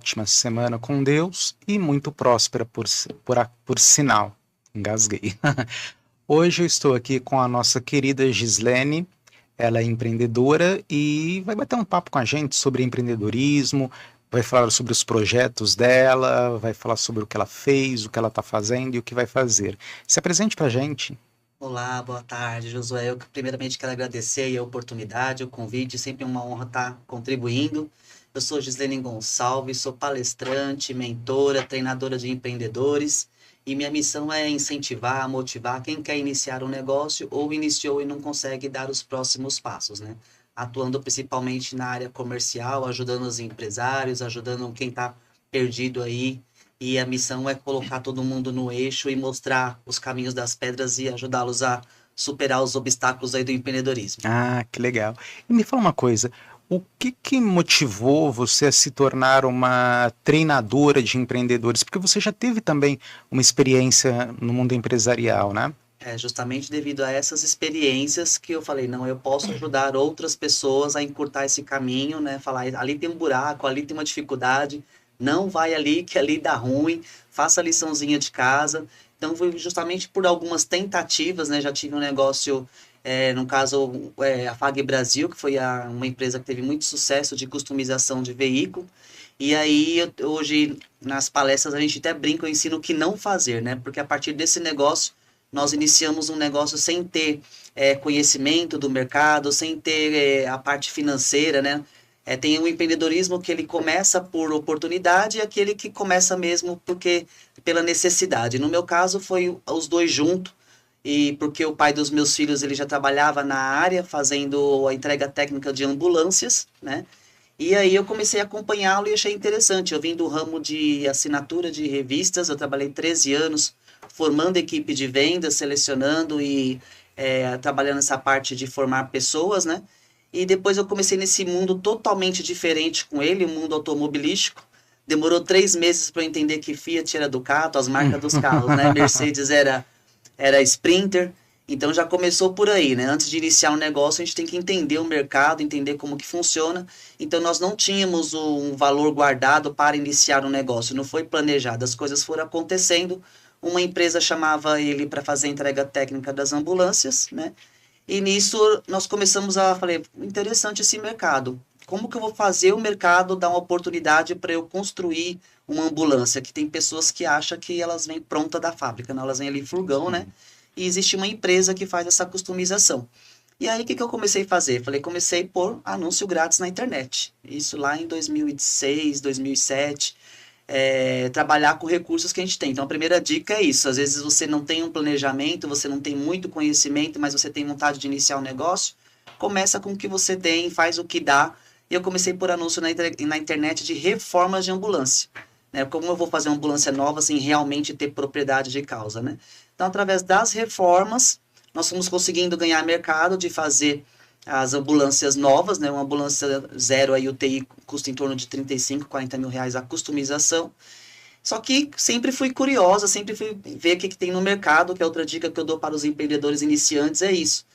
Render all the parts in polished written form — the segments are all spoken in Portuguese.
ótima semana com Deus e muito próspera por sinal. Engasguei. Hoje eu estou aqui com a nossa querida Gislene. Ela é empreendedora e vai bater um papo com a gente sobre empreendedorismo, vai falar sobre os projetos dela, vai falar sobre o que ela fez, o que ela está fazendo e o que vai fazer. Se apresente para a gente. Olá, boa tarde, Josué. Eu primeiramente quero agradecer aí a oportunidade, o convite, sempre uma honra estar contribuindo. Eu sou Gislene Gonçalves, sou palestrante, mentora, treinadora de empreendedores e minha missão é incentivar, motivar quem quer iniciar um negócio ou iniciou e não consegue dar os próximos passos, né? Atuando principalmente na área comercial, ajudando os empresários, ajudando quem está perdido aí e a missão é colocar todo mundo no eixo e mostrar os caminhos das pedras e ajudá-los a superar os obstáculos aí do empreendedorismo. Ah, que legal. E me fala uma coisa, o que que motivou você a se tornar uma treinadora de empreendedores? Porque você já teve também uma experiência no mundo empresarial, né? É justamente devido a essas experiências que eu falei, não, eu posso ajudar outras pessoas a encurtar esse caminho, né? Falar, ali tem um buraco, ali tem uma dificuldade, não vai ali que ali dá ruim, faça a liçãozinha de casa. Então foi justamente por algumas tentativas, né? Já tive um negócio, no caso, a FAG Brasil, que foi uma empresa que teve muito sucesso de customização de veículo. E aí, hoje, nas palestras, a gente até brinca, eu ensino o que não fazer, né? Porque a partir desse negócio, nós iniciamos um negócio sem ter conhecimento do mercado, sem ter a parte financeira, né? Tem um empreendedorismo que ele começa por oportunidade e aquele que começa mesmo porque pela necessidade. No meu caso, foi os dois juntos, e porque o pai dos meus filhos ele já trabalhava na área fazendo a entrega técnica de ambulâncias, né? E aí eu comecei a acompanhá-lo e achei interessante. Eu vim do ramo de assinatura de revistas, eu trabalhei 13 anos formando equipe de vendas, selecionando e trabalhando essa parte de formar pessoas, né? E depois eu comecei nesse mundo totalmente diferente com ele, o mundo automobilístico. Demorou 3 meses para eu entender que Fiat era Ducato, as marcas dos carros, né? Mercedes era Sprinter. Então já começou por aí, né? Antes de iniciar um negócio, a gente tem que entender o mercado, entender como que funciona. Então nós não tínhamos um valor guardado para iniciar um negócio, não foi planejado, as coisas foram acontecendo. Uma empresa chamava ele para fazer a entrega técnica das ambulâncias, né? E nisso nós começamos a falei, interessante esse mercado. Como que eu vou fazer o mercado dar uma oportunidade para eu construir uma ambulância? Que tem pessoas que acham que elas vêm pronta da fábrica, né? Elas vêm ali furgão, né? E existe uma empresa que faz essa customização. E aí, o que eu comecei a fazer? Falei, comecei por anúncio grátis na internet. Isso lá em 2006, 2007. Trabalhar com recursos que a gente tem. Então, a primeira dica é isso. Às vezes você não tem um planejamento, você não tem muito conhecimento, mas você tem vontade de iniciar um negócio. Começa com o que você tem, faz o que dá. E eu comecei por anúncio na internet de reformas de ambulância. Né? Como eu vou fazer uma ambulância nova sem realmente ter propriedade de causa, né? Então, através das reformas, nós fomos conseguindo ganhar mercado de fazer as ambulâncias novas, né? Uma ambulância zero, aí o TI custa em torno de 35, 40 mil reais a customização. Só que sempre fui curiosa, sempre fui ver o que tem no mercado, que é outra dica que eu dou para os empreendedores iniciantes, é isso.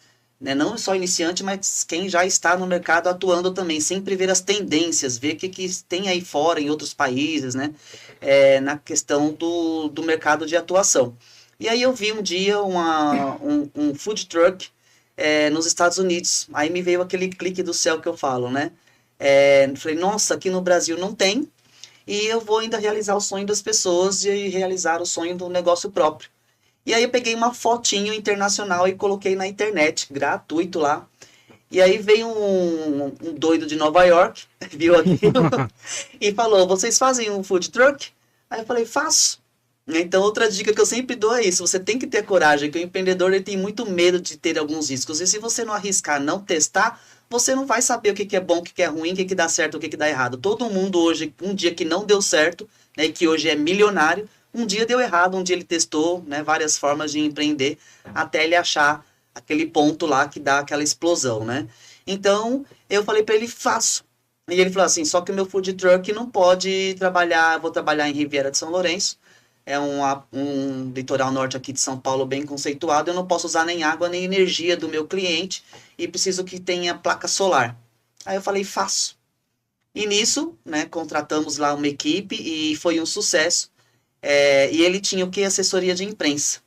Né? Não só iniciante, mas quem já está no mercado atuando também, sempre ver as tendências, ver o que tem aí fora, em outros países, né? Na questão do mercado de atuação. E aí eu vi um dia um food truck nos Estados Unidos. Aí me veio aquele clique do céu que eu falo, né? Falei, nossa, aqui no Brasil não tem, e eu vou ainda realizar o sonho das pessoas de realizar o sonho do negócio próprio. E aí eu peguei uma fotinho internacional e coloquei na internet, gratuito lá. E aí veio um doido de Nova York, viu aquilo, e falou, vocês fazem um food truck? Aí eu falei, faço. Então, outra dica que eu sempre dou é isso, você tem que ter coragem, que o empreendedor ele tem muito medo de ter alguns riscos. E se você não arriscar, não testar, você não vai saber o que é bom, o que é ruim, o que dá certo, o que dá errado. Todo mundo hoje, um dia que não deu certo, né, que hoje é milionário, um dia deu errado, um dia ele testou, né, várias formas de empreender, até ele achar aquele ponto lá que dá aquela explosão, né? Então, eu falei para ele, faço. E ele falou assim, só que o meu food truck não pode trabalhar, vou trabalhar em Riviera de São Lourenço, é um litoral norte aqui de São Paulo bem conceituado, eu não posso usar nem água nem energia do meu cliente e preciso que tenha placa solar. Aí eu falei, faço. E nisso, né, contratamos lá uma equipe e foi um sucesso. E ele tinha o que? Assessoria de imprensa.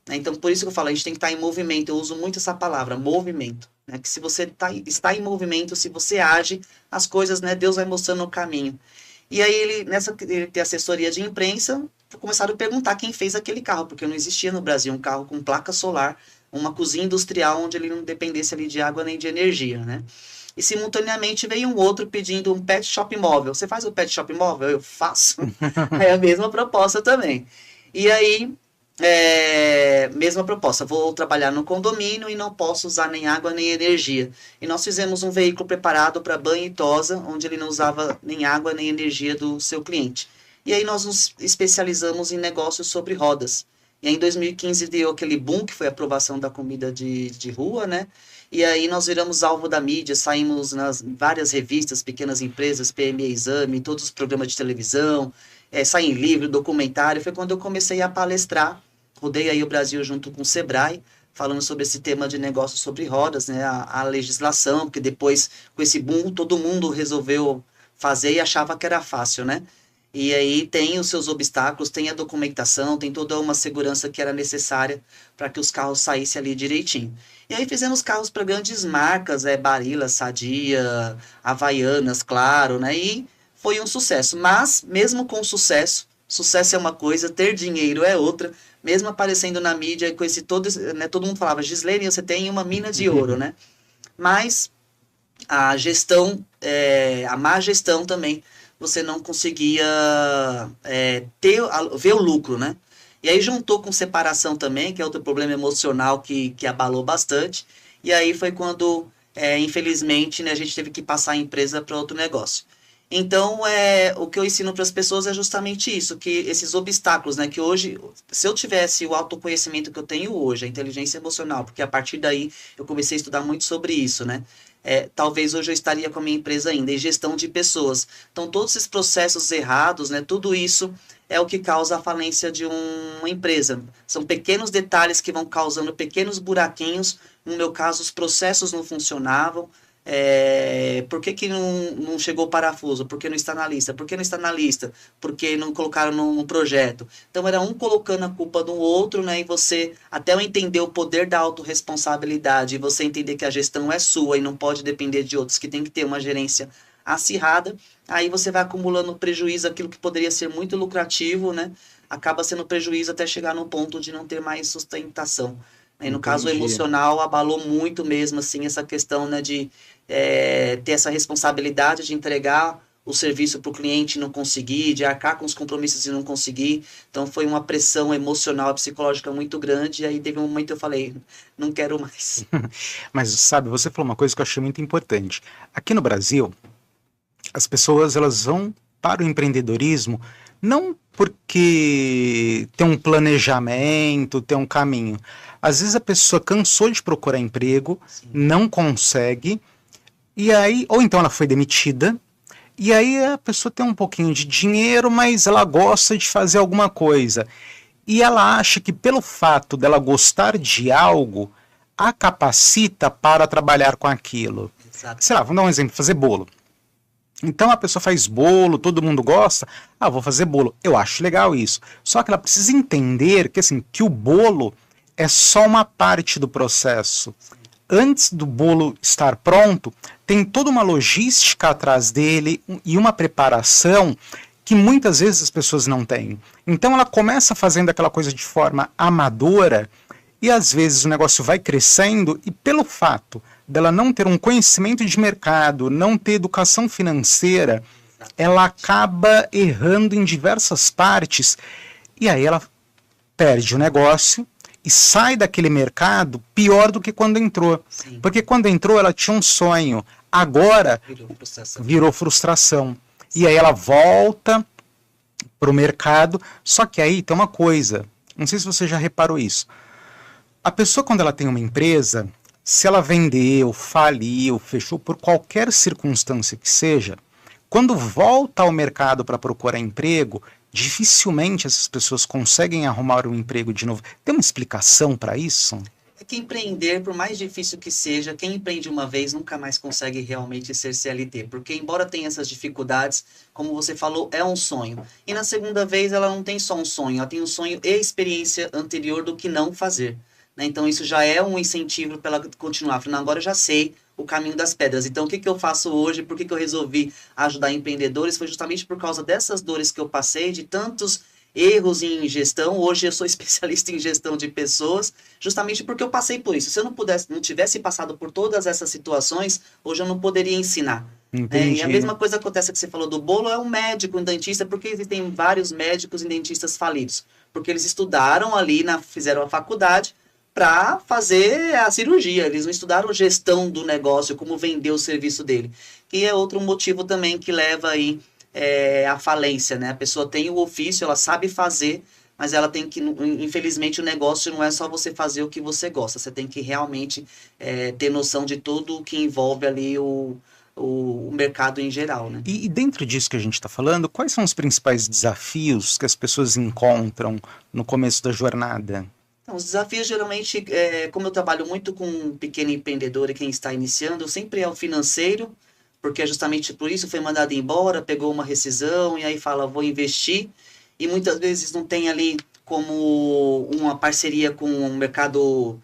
Né? Então, por isso que eu falo, a gente tem que estar em movimento. Eu uso muito essa palavra, movimento. Né? Que se você está em movimento, se você age, as coisas, né, Deus vai mostrando o caminho. E aí ele tem assessoria de imprensa, começaram a perguntar quem fez aquele carro, porque não existia no Brasil um carro com placa solar, uma cozinha industrial onde ele não dependesse ali de água nem de energia, né? E simultaneamente veio um outro pedindo um pet shop móvel. Você faz o pet shop móvel? Eu faço. É a mesma proposta também. E aí, mesma proposta. Vou trabalhar no condomínio e não posso usar nem água nem energia. E nós fizemos um veículo preparado para banho e tosa, onde ele não usava nem água nem energia do seu cliente. E aí nós nos especializamos em negócios sobre rodas. E aí em 2015 deu aquele boom, que foi a aprovação da comida de rua, né? E aí nós viramos alvo da mídia, saímos nas várias revistas, pequenas empresas, PME Exame, todos os programas de televisão, saí em livro, documentário. Foi quando eu comecei a palestrar, rodei aí o Brasil junto com o Sebrae, falando sobre esse tema de negócios sobre rodas, né, a legislação, porque depois, com esse boom, todo mundo resolveu fazer e achava que era fácil, né? E aí tem os seus obstáculos, tem a documentação, tem toda uma segurança que era necessária para que os carros saíssem ali direitinho. E aí fizemos carros para grandes marcas, Barilla, Sadia, Havaianas, claro, né? E foi um sucesso. Mas, mesmo com sucesso, sucesso é uma coisa, ter dinheiro é outra. Mesmo aparecendo na mídia com esse todo, né? Todo mundo falava, Gislene, você tem uma mina de ouro, né? Mas a gestão, a má gestão também, você não conseguia ver o lucro, né? E aí juntou com separação também, que é outro problema emocional que abalou bastante. E aí foi quando, infelizmente, né, a gente teve que passar a empresa para outro negócio. Então, o que eu ensino para as pessoas é justamente isso, que esses obstáculos, né, que hoje, se eu tivesse o autoconhecimento que eu tenho hoje, a inteligência emocional, porque a partir daí eu comecei a estudar muito sobre isso, né, talvez hoje eu estaria com a minha empresa ainda, em gestão de pessoas. Então, todos esses processos errados, né, tudo isso é o que causa a falência de uma empresa. São pequenos detalhes que vão causando pequenos buraquinhos. No meu caso, os processos não funcionavam. Por que não chegou o parafuso? Por que não está na lista? Por que não está na lista? Por que não colocaram no projeto? Então era um colocando a culpa do outro, né? E você, até eu entender o poder da autorresponsabilidade, e você entender que a gestão é sua e não pode depender de outros, que tem que ter uma gerência acirrada, aí você vai acumulando prejuízo, aquilo que poderia ser muito lucrativo, né? Acaba sendo prejuízo até chegar no ponto de não ter mais sustentação. E no caso, o emocional abalou muito mesmo, assim, essa questão, né, de ter essa responsabilidade de entregar o serviço para o cliente e não conseguir, de arcar com os compromissos e não conseguir. Então, foi uma pressão emocional e psicológica muito grande, e aí teve um momento que eu falei, não quero mais. Mas, sabe, você falou uma coisa que eu achei muito importante. Aqui no Brasil, as pessoas, elas vão para o empreendedorismo não porque tem um planejamento, tem um caminho. Às vezes a pessoa cansou de procurar emprego, Sim. não consegue, e aí, ou então ela foi demitida, e aí a pessoa tem um pouquinho de dinheiro, mas ela gosta de fazer alguma coisa. E ela acha que pelo fato dela gostar de algo, a capacita para trabalhar com aquilo. Exato. Sei lá, vamos dar um exemplo, fazer bolo. Então a pessoa faz bolo, todo mundo gosta, vou fazer bolo. Eu acho legal isso. Só que ela precisa entender que, assim, que o bolo é só uma parte do processo. Antes do bolo estar pronto, tem toda uma logística atrás dele e uma preparação que muitas vezes as pessoas não têm. Então ela começa fazendo aquela coisa de forma amadora e às vezes o negócio vai crescendo e pelo fato dela não ter um conhecimento de mercado, não ter educação financeira, ela acaba errando em diversas partes e aí ela perde o negócio e sai daquele mercado pior do que quando entrou. Sim. Porque quando entrou ela tinha um sonho, agora virou frustração. E aí ela volta para o mercado, só que aí tem uma coisa, não sei se você já reparou isso, a pessoa quando ela tem uma empresa, se ela vendeu, faliu, fechou por qualquer circunstância que seja, quando volta ao mercado para procurar emprego, dificilmente essas pessoas conseguem arrumar um emprego de novo. Tem uma explicação para isso? É que empreender, por mais difícil que seja, quem empreende uma vez nunca mais consegue realmente ser CLT, porque embora tenha essas dificuldades, como você falou, é um sonho. E na segunda vez ela não tem só um sonho, ela tem um sonho e experiência anterior do que não fazer. Né? Então isso já é um incentivo para ela continuar. Falando, agora eu já sei o caminho das pedras. Então o que que eu faço hoje? Por que que eu resolvi ajudar empreendedores? Foi justamente por causa dessas dores que eu passei, de tantos erros em gestão. Hoje eu sou especialista em gestão de pessoas, justamente porque eu passei por isso. Se eu não tivesse passado por todas essas situações, hoje eu não poderia ensinar. Né? E a Entendi. mesma coisa acontece que você falou do bolo, é um médico, um dentista, porque existem vários médicos e dentistas falidos. Porque eles estudaram ali, fizeram a faculdade para fazer a cirurgia. Eles não estudaram gestão do negócio, como vender o serviço dele. Que é outro motivo também que leva aí a falência, né? A pessoa tem o ofício, ela sabe fazer, mas ela tem que, infelizmente, o negócio não é só você fazer o que você gosta, você tem que realmente ter noção de tudo o que envolve ali o mercado em geral, né? E dentro disso que a gente está falando, quais são os principais desafios que as pessoas encontram no começo da jornada? Então, os desafios geralmente, como eu trabalho muito com um pequeno empreendedor e quem está iniciando, sempre é o financeiro, porque é justamente por isso foi mandado embora, pegou uma rescisão e aí fala, vou investir, e muitas vezes não tem ali como uma parceria com o mercado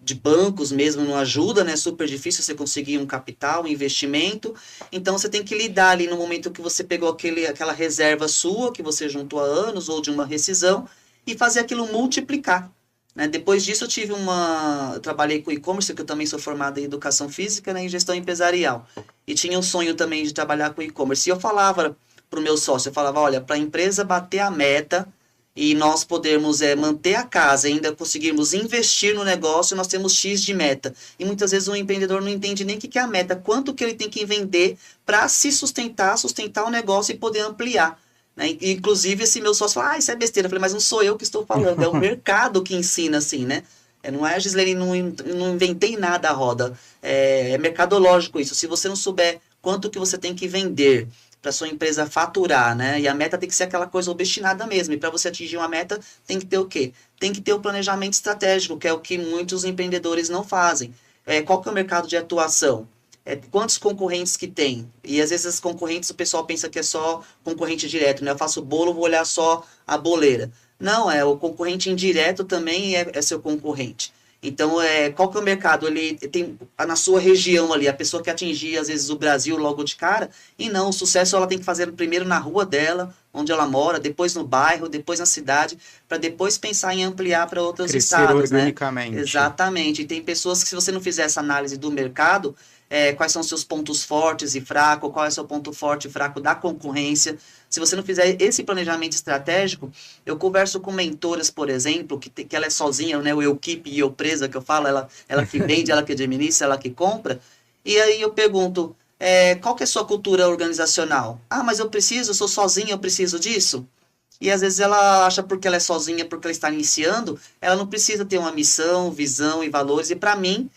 de bancos mesmo, não ajuda, né? Super difícil você conseguir um capital, um investimento, então você tem que lidar ali no momento que você pegou aquela reserva sua, que você juntou há anos, ou de uma rescisão, e fazer aquilo multiplicar. Né? Depois disso, eu trabalhei com e-commerce, que eu também sou formado em educação física, né, em gestão empresarial. E tinha um sonho também de trabalhar com e-commerce. E eu falava para o meu sócio, eu falava, olha, para a empresa bater a meta e nós podermos manter a casa, ainda conseguirmos investir no negócio, nós temos X de meta. E muitas vezes o empreendedor não entende nem o que é a meta, quanto que ele tem que vender para se sustentar o negócio e poder ampliar. Né? Inclusive, esse meu sócio falou, isso é besteira. Eu falei, mas não sou eu que estou falando, é o mercado que ensina assim, né? Não é a Gislene, não inventei nada a roda. É mercadológico isso. Se você não souber quanto que você tem que vender para sua empresa faturar, né? E a meta tem que ser aquela coisa obstinada mesmo. E para você atingir uma meta, tem que ter o quê? Tem que ter o planejamento estratégico, que é o que muitos empreendedores não fazem. Qual que é o mercado de atuação? Quantos concorrentes que tem? E às vezes as concorrentes, o pessoal pensa que é só concorrente direto, né? Eu faço bolo, vou olhar só a boleira. Não, o concorrente indireto também é seu concorrente. Então, qual que é o mercado? Ele tem na sua região ali, a pessoa que atingir, às vezes, o Brasil logo de cara, e não, o sucesso ela tem que fazer primeiro na rua dela, onde ela mora, depois no bairro, depois na cidade, para depois pensar em ampliar para outros Crescer estados, né? organicamente. Exatamente. E tem pessoas que, se você não fizer essa análise do mercado, quais são os seus pontos fortes e fracos, qual é o seu ponto forte e fraco da concorrência. Se você não fizer esse planejamento estratégico, eu converso com mentoras, por exemplo, que ela é sozinha, né, o eu keep e eu presa, que eu falo, ela que vende, ela que administra, ela que compra, e aí eu pergunto, qual que é a sua cultura organizacional? Ah, mas eu sou sozinha, eu preciso disso? E às vezes ela acha porque ela é sozinha, porque ela está iniciando, ela não precisa ter uma missão, visão e valores. E para mim,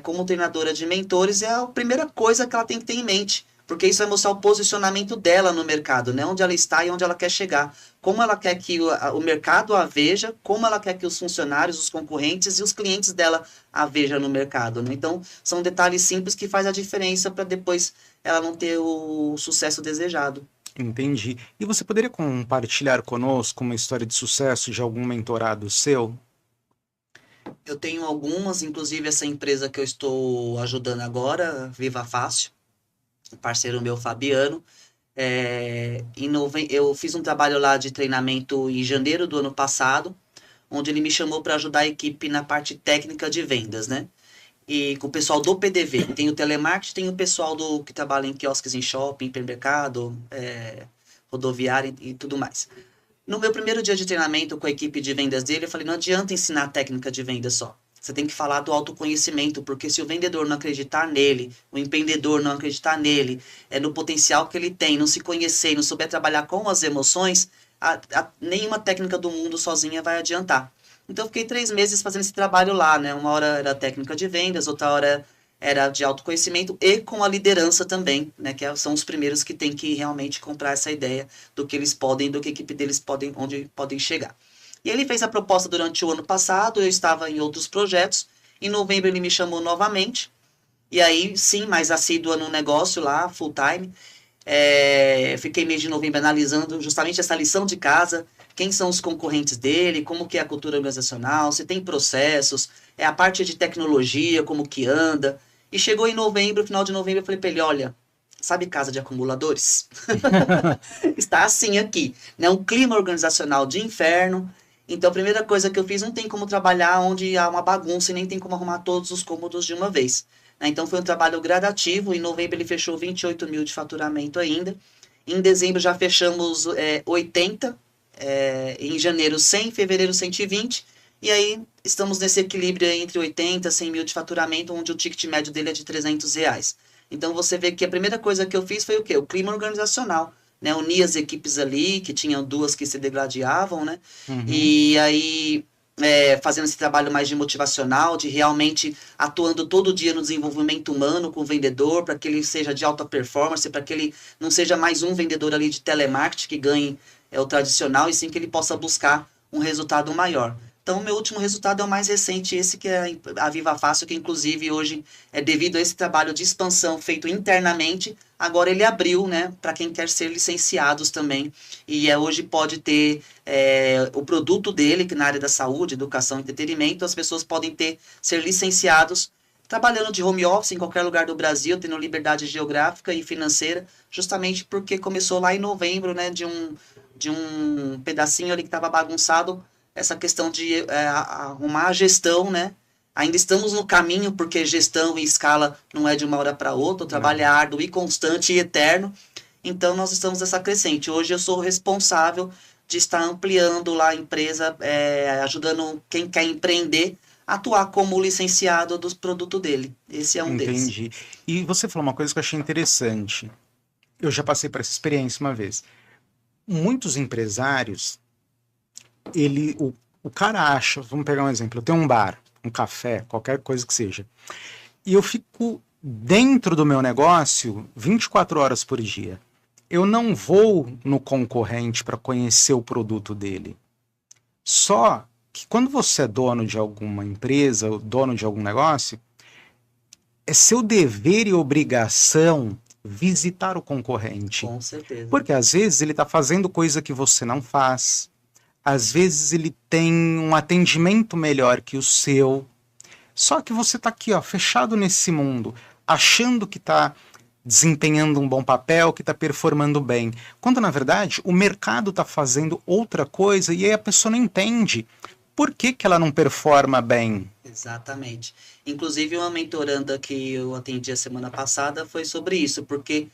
como treinadora de mentores, é a primeira coisa que ela tem que ter em mente. Porque isso vai mostrar o posicionamento dela no mercado, né? Onde ela está e onde ela quer chegar. Como ela quer que o mercado a veja, como ela quer que os funcionários, os concorrentes e os clientes dela a vejam no mercado. Né? Então, são detalhes simples que faz a diferença para depois ela não ter o sucesso desejado. Entendi. E você poderia compartilhar conosco uma história de sucesso de algum mentorado seu? Eu tenho algumas, inclusive essa empresa que eu estou ajudando agora, Viva Fácil, parceiro meu, Fabiano. Eu fiz um trabalho lá de treinamento em janeiro do ano passado, onde ele me chamou para ajudar a equipe na parte técnica de vendas, né? E com o pessoal do PDV. Tem o telemarketing, tem o pessoal que trabalha em quiosques em shopping, hipermercado, rodoviária e tudo mais. No meu primeiro dia de treinamento com a equipe de vendas dele, eu falei, não adianta ensinar a técnica de venda só. Você tem que falar do autoconhecimento, porque se o vendedor não acreditar nele, o empreendedor não acreditar nele, no potencial que ele tem, não se conhecer, não souber trabalhar com as emoções, nenhuma técnica do mundo sozinha vai adiantar. Então, eu fiquei 3 meses fazendo esse trabalho lá, né? Uma hora era técnica de vendas, outra hora era de autoconhecimento e com a liderança também, né? Que são os primeiros que têm que realmente comprar essa ideia do que eles podem, do que a equipe deles podem, onde podem chegar. E ele fez a proposta durante o ano passado, eu estava em outros projetos. Em novembro ele me chamou novamente. E aí, sim, mais assídua no negócio lá, full time. Fiquei mês de novembro analisando justamente essa lição de casa, quem são os concorrentes dele, como que é a cultura organizacional, se tem processos, a parte de tecnologia, como que anda. E chegou em novembro, final de novembro, eu falei para ele, olha, sabe casa de acumuladores? Está assim aqui, né? Um clima organizacional de inferno. Então, a primeira coisa que eu fiz, não tem como trabalhar onde há uma bagunça e nem tem como arrumar todos os cômodos de uma vez. Então, foi um trabalho gradativo. Em novembro, ele fechou 28 mil de faturamento ainda. Em dezembro, já fechamos 80. Em janeiro, 100. Em fevereiro, 120. E aí, estamos nesse equilíbrio entre 80 e 100 mil de faturamento, onde o ticket médio dele é de R$ 300. Então, você vê que a primeira coisa que eu fiz foi o quê? O clima organizacional. Né? Uni as equipes ali, que tinham duas que se degladiavam, né? Uhum. E aí, fazendo esse trabalho mais de motivacional, de realmente atuando todo dia no desenvolvimento humano com o vendedor, para que ele seja de alta performance, para que ele não seja mais um vendedor ali de telemarketing que ganhe o tradicional, e sim que ele possa buscar um resultado maior. Então, o meu último resultado é o mais recente, esse que é a Viva Fácil, que inclusive hoje, devido a esse trabalho de expansão feito internamente, agora ele abriu, né, para quem quer ser licenciados também. E hoje pode ter o produto dele, que na área da saúde, educação e entretenimento, as pessoas podem ser licenciados trabalhando de home office em qualquer lugar do Brasil, tendo liberdade geográfica e financeira, justamente porque começou lá em novembro, né, de um pedacinho ali que estava bagunçado, essa questão de arrumar a gestão, né? Ainda estamos no caminho, porque gestão e escala não é de uma hora para outra, o trabalho é árduo e constante e eterno. Então, nós estamos nessa crescente. Hoje eu sou responsável de estar ampliando lá a empresa, ajudando quem quer empreender a atuar como licenciado dos produtos dele. Esse é um deles. Entendi. E você falou uma coisa que eu achei interessante. Eu já passei por essa experiência uma vez. Muitos empresários, o cara acha, vamos pegar um exemplo, eu tenho um bar, um café, qualquer coisa que seja, e eu fico dentro do meu negócio 24 horas por dia. Eu não vou no concorrente para conhecer o produto dele. Só que quando você é dono de alguma empresa, dono de algum negócio, é seu dever e obrigação visitar o concorrente. Com certeza. Porque às vezes ele está fazendo coisa que você não faz. Às vezes ele tem um atendimento melhor que o seu. Só que você está aqui, ó, fechado nesse mundo, achando que está desempenhando um bom papel, que está performando bem. Quando, na verdade, o mercado está fazendo outra coisa e aí a pessoa não entende por que ela não performa bem. Exatamente. Inclusive, uma mentoranda que eu atendi a semana passada foi sobre isso, porque,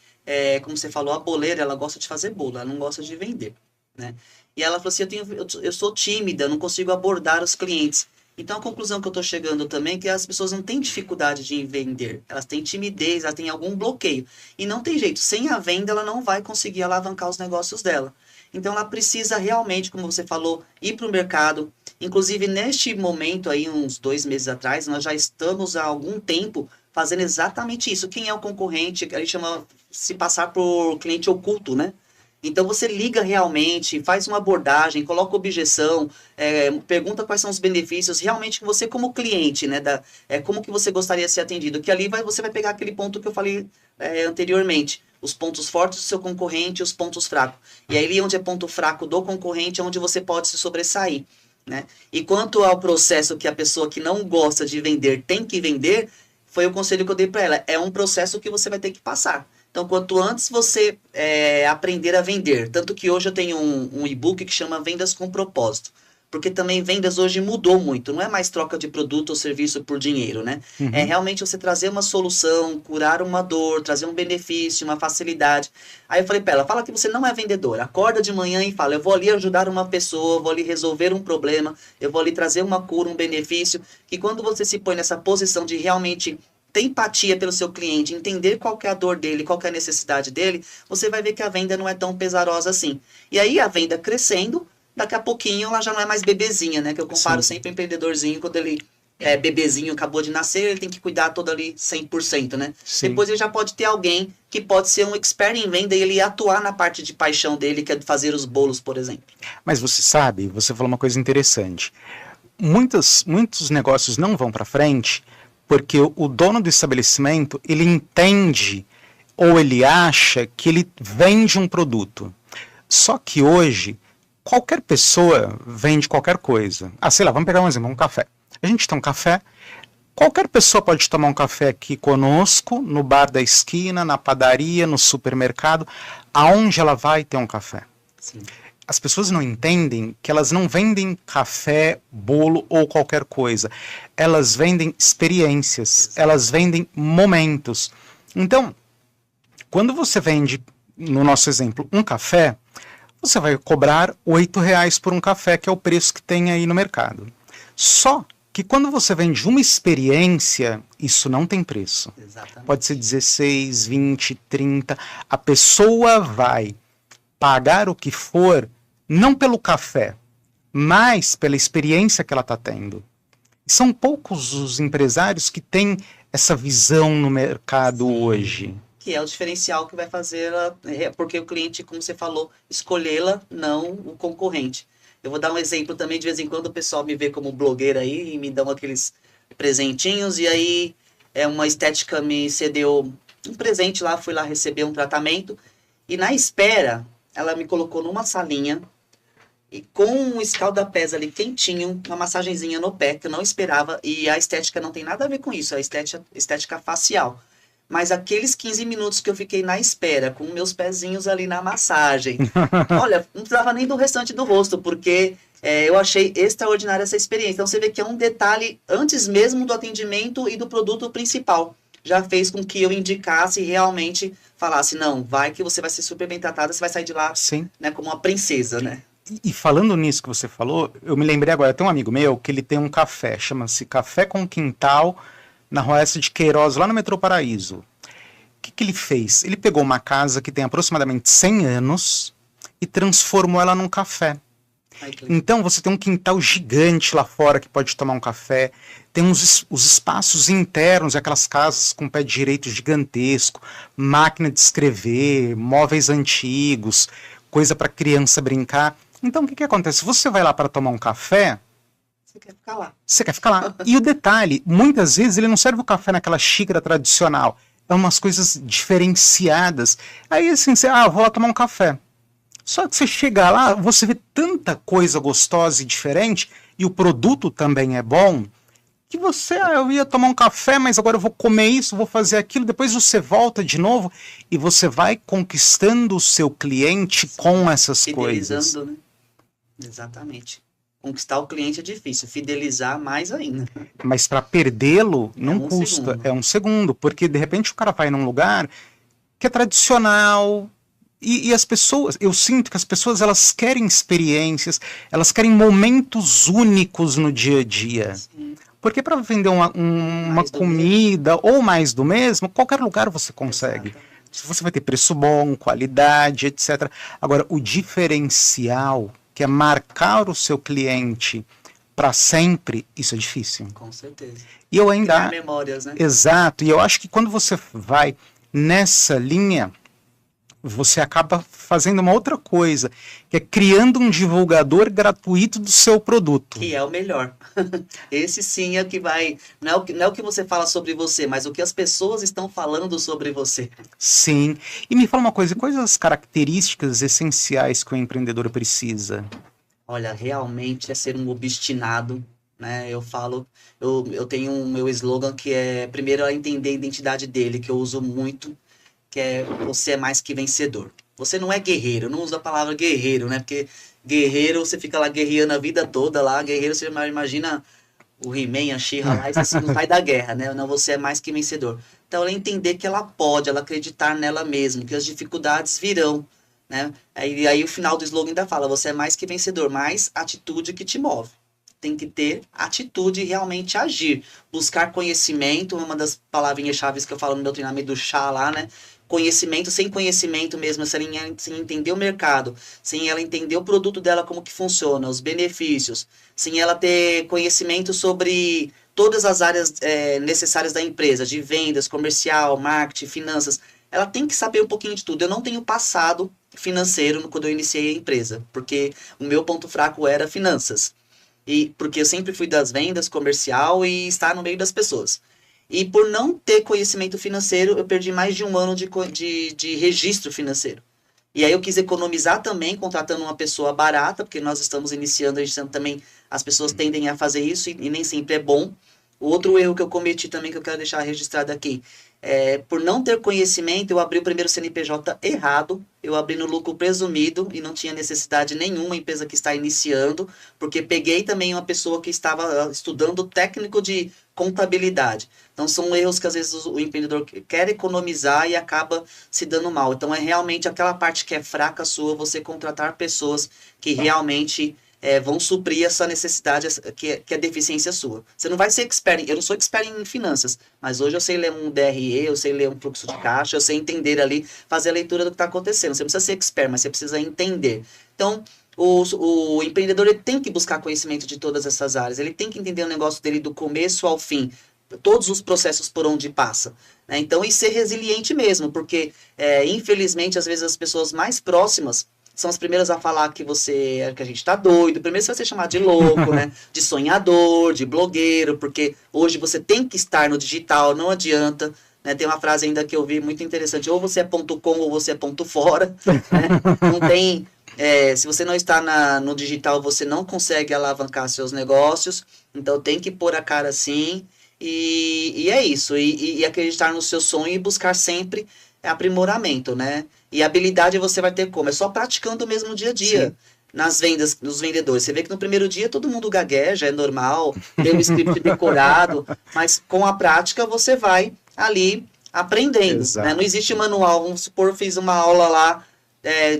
como você falou, a boleira, ela gosta de fazer bolo, ela não gosta de vender, né? E ela falou assim, eu sou tímida, não consigo abordar os clientes. Então, a conclusão que eu estou chegando também é que as pessoas não têm dificuldade de vender. Elas têm timidez, elas têm algum bloqueio. E não tem jeito, sem a venda, ela não vai conseguir alavancar os negócios dela. Então, ela precisa realmente, como você falou, ir para o mercado. Inclusive, neste momento aí, uns 2 meses atrás, nós já estamos há algum tempo fazendo exatamente isso. Quem é o concorrente? A gente chama se passar por cliente oculto, né? Então, você liga realmente, faz uma abordagem, coloca objeção, pergunta quais são os benefícios, realmente que você como cliente, né, como que você gostaria de ser atendido, que ali você vai pegar aquele ponto que eu falei anteriormente, os pontos fortes do seu concorrente e os pontos fracos. E aí, onde é ponto fraco do concorrente, é onde você pode se sobressair, né? E quanto ao processo que a pessoa que não gosta de vender tem que vender, foi o conselho que eu dei para ela, é um processo que você vai ter que passar. Então, quanto antes você aprender a vender, tanto que hoje eu tenho um e-book que chama Vendas com Propósito, porque também vendas hoje mudou muito, não é mais troca de produto ou serviço por dinheiro, né? Uhum. É realmente você trazer uma solução, curar uma dor, trazer um benefício, uma facilidade. Aí eu falei para ela, fala que você não é vendedor, acorda de manhã e fala, eu vou ali ajudar uma pessoa, eu vou ali resolver um problema, eu vou ali trazer uma cura, um benefício, que quando você se põe nessa posição de realmente ter empatia pelo seu cliente, entender qual que é a dor dele, qual que é a necessidade dele, você vai ver que a venda não é tão pesarosa assim. E aí a venda crescendo, daqui a pouquinho ela já não é mais bebezinha, né? Que eu comparo sempre o empreendedorzinho quando ele bebezinho, acabou de nascer, ele tem que cuidar todo ali 100%, né? Sim. Depois ele já pode ter alguém que pode ser um expert em venda e ele atuar na parte de paixão dele, que é fazer os bolos, por exemplo. Mas você sabe, você falou uma coisa interessante. Muitos negócios não vão para frente porque o dono do estabelecimento, ele entende ou ele acha que ele vende um produto. Só que hoje, qualquer pessoa vende qualquer coisa. Ah, sei lá, vamos pegar um exemplo, um café. A gente tem um café, qualquer pessoa pode tomar um café aqui conosco, no bar da esquina, na padaria, no supermercado, aonde ela vai ter um café. Sim. As pessoas não entendem que elas não vendem café, bolo ou qualquer coisa. Elas vendem experiências, Exato. elas vendem momentos. Então, quando você vende, no nosso exemplo, um café, você vai cobrar R$ 8 por um café, que é o preço que tem aí no mercado. Só que quando você vende uma experiência, isso não tem preço. Exatamente. Pode ser 16, 20, 30. A pessoa vai pagar o que for, não pelo café, mas pela experiência que ela está tendo. São poucos os empresários que têm essa visão no mercado hoje. Que é o diferencial que vai fazer porque o cliente, como você falou, escolhê-la, não o concorrente. Eu vou dar um exemplo também, de vez em quando o pessoal me vê como blogueira aí e me dão aqueles presentinhos, e aí uma estética me cedeu um presente lá, fui lá receber um tratamento, e na espera, ela me colocou numa salinha, e com um escalda-pés ali quentinho, uma massagenzinha no pé, que eu não esperava, e a estética não tem nada a ver com isso, a estética facial. Mas aqueles 15 minutos que eu fiquei na espera, com meus pezinhos ali na massagem, olha, não precisava nem do restante do rosto, porque eu achei extraordinária essa experiência. Então você vê que é um detalhe antes mesmo do atendimento e do produto principal. Já fez com que eu indicasse e realmente falasse, não, vai que você vai ser super bem tratada, você vai sair de lá, Sim. né, como uma princesa, né? E falando nisso que você falou, eu me lembrei agora, tem um amigo meu que ele tem um café, chama-se Café com Quintal, na Rua S de Queiroz, lá no Metrô Paraíso. O que ele fez? Ele pegou uma casa que tem aproximadamente 100 anos e transformou ela num café. Então você tem um quintal gigante lá fora que pode tomar um café, tem os espaços internos, aquelas casas com pé direito gigantesco, máquina de escrever, móveis antigos, coisa para criança brincar. Então o que acontece? Você vai lá para tomar um café, você quer ficar lá. Você quer ficar lá. E o detalhe, muitas vezes ele não serve o café naquela xícara tradicional, é umas coisas diferenciadas. Aí assim, você, vou lá tomar um café. Só que você chega lá, você vê tanta coisa gostosa e diferente, e o produto também é bom, que você, eu ia tomar um café, mas agora eu vou comer isso, vou fazer aquilo, depois você volta de novo, e você vai conquistando o seu cliente com essas coisas. Né? Exatamente. Conquistar o cliente é difícil, fidelizar mais ainda. Mas para perdê-lo não custa, é um segundo, porque de repente o cara vai num lugar que é tradicional, e as pessoas, eu sinto que as pessoas, elas querem experiências, elas querem momentos únicos no dia a dia. Sim. Porque para vender uma comida ou mais do mesmo, qualquer lugar você consegue. Exato. Você vai ter preço bom, qualidade, etc. Agora, o diferencial, que é marcar o seu cliente para sempre, isso é difícil. Com certeza. E eu ainda... Criar memórias, né? Exato. E eu acho que quando você vai nessa linha, você acaba fazendo uma outra coisa, que é criando um divulgador gratuito do seu produto. Que é o melhor. Esse sim é o que vai... Não é o que você fala sobre você, mas o que as pessoas estão falando sobre você. Sim. E me fala uma coisa, quais as características essenciais que o empreendedor precisa? Olha, realmente é ser um obstinado, né? Eu falo... Eu tenho um meu slogan que é... Primeiro, é entender a identidade dele, que eu uso muito, que é você é mais que vencedor. Você não é guerreiro, eu não uso a palavra guerreiro, né? Porque guerreiro, você fica lá guerreando a vida toda lá, guerreiro, você imagina o He-Man, a She-Ra lá, e você não vai da guerra, né? Não, você é mais que vencedor. Então, ela entender que ela pode, ela acreditar nela mesma, que as dificuldades virão, né? Aí o final do slogan ainda fala, você é mais que vencedor, mas atitude que te move. Tem que ter atitude e realmente agir. Buscar conhecimento, uma das palavrinhas chaves que eu falo no meu treinamento do chá lá, né? conhecimento, sem conhecimento mesmo, sem entender o mercado, sem ela entender o produto dela, como que funciona, os benefícios, sem ela ter conhecimento sobre todas as áreas necessárias da empresa, de vendas, comercial, marketing, finanças, ela tem que saber um pouquinho de tudo. Eu não tenho passado financeiro quando eu iniciei a empresa, porque o meu ponto fraco era finanças. E porque eu sempre fui das vendas, comercial e estar no meio das pessoas. E por não ter conhecimento financeiro, eu perdi mais de um ano de registro financeiro. E aí eu quis economizar também, contratando uma pessoa barata, porque nós estamos iniciando, também as pessoas tendem a fazer isso e nem sempre é bom. O outro erro que eu cometi também, que eu quero deixar registrado aqui, por não ter conhecimento, eu abri o primeiro CNPJ errado, eu abri no lucro presumido e não tinha necessidade nenhuma, empresa que está iniciando, porque peguei também uma pessoa que estava estudando técnico de contabilidade. Então são erros que às vezes o empreendedor quer economizar e acaba se dando mal. Então é realmente aquela parte que é fraca sua, você contratar pessoas que realmente vão suprir essa necessidade que é deficiência sua. Você não vai ser expert, eu não sou expert em finanças, mas hoje eu sei ler um DRE, eu sei ler um fluxo de caixa, eu sei entender ali, fazer a leitura do que está acontecendo. Você não precisa ser expert, mas você precisa entender. Então, o empreendedor ele tem que buscar conhecimento de todas essas áreas, ele tem que entender o negócio dele do começo ao fim, todos os processos por onde passa. Né? Então, e ser resiliente mesmo, porque, infelizmente, às vezes as pessoas mais próximas são as primeiras a falar que a gente tá doido. Primeiro você vai ser chamado de louco, né? De sonhador, de blogueiro, porque hoje você tem que estar no digital, não adianta. Né? Tem uma frase ainda que eu vi muito interessante, ou você é ponto .com ou você é ponto .fora. Né? Não tem... se você não está no digital, você não consegue alavancar seus negócios. Então tem que pôr a cara sim. E é isso. E acreditar no seu sonho e buscar sempre aprimoramento, né? E habilidade você vai ter como? É só praticando mesmo no dia a dia. Sim. Nas vendas, nos vendedores. Você vê que no primeiro dia todo mundo gagueja, é normal, tem um script decorado, mas com a prática você vai ali aprendendo. Né? Não existe manual. Vamos supor, eu fiz uma aula lá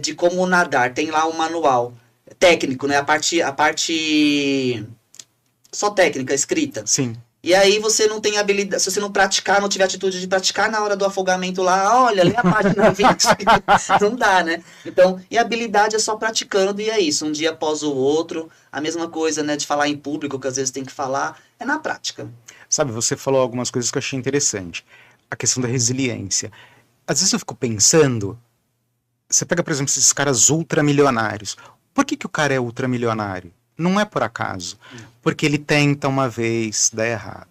de como nadar. Tem lá um manual técnico, né? A parte só técnica, escrita. Sim. E aí você não tem habilidade, se você não praticar, não tiver atitude de praticar na hora do afogamento lá, olha, lê a página 20, não dá, né? Então, e a habilidade é só praticando e é isso, um dia após o outro, a mesma coisa, né, de falar em público, que às vezes tem que falar, é na prática. Sabe, você falou algumas coisas que eu achei interessante, a questão da resiliência. Às vezes eu fico pensando, você pega, por exemplo, esses caras ultramilionários, por que o cara é ultramilionário? Não é por acaso, porque ele tenta uma vez, dá errado.